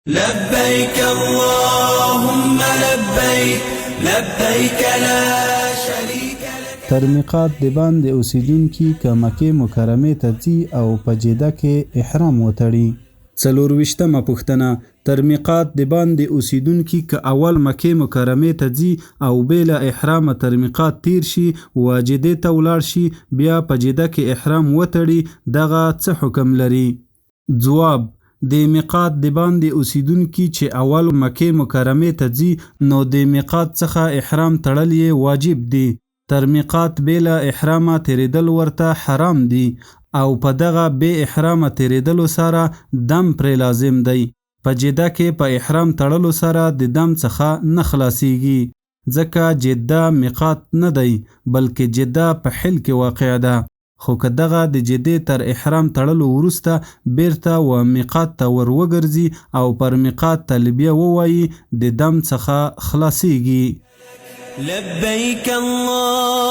لبيك اللهم لبيك لبيك لا شريك لك. تر میقات د باندې اوسیدونکي که مکې مکرمې ته ځي او په جده کې احرام وتړي. 24مه پوښتنه: تر میقات د باندې اوسیدونکي که اول مکې مکرمې ته ځي او بېله احرامه تر میقات تیر شي واجدې ته ولاړ شي بیا په جده کې احرام وتړي، دغه څه حکم لري؟ ځواب: د میقات د باندې اوسیدونکي چې اول مکې مکرمې ته ځي نو د میقات څخه احرام تړل یې واجب دي. تر میقات بېله احرامه تیریدل ورته حرام دي او په دغه بې احرامه تیریدلو سره دم پرې لازم دی. په جده کې په احرام تړلو سره د دم څخه نه خلاصیږي ځکه جده میقات نه دی بلکې جده په حل کې واقع ده. خو که دغه د جدې تر احرام تړلو وروسته بیرته و میقات ته ور وګرځي او پر میقات تلبیه ووایي د دم څخه خلاصیږي. لبیک الله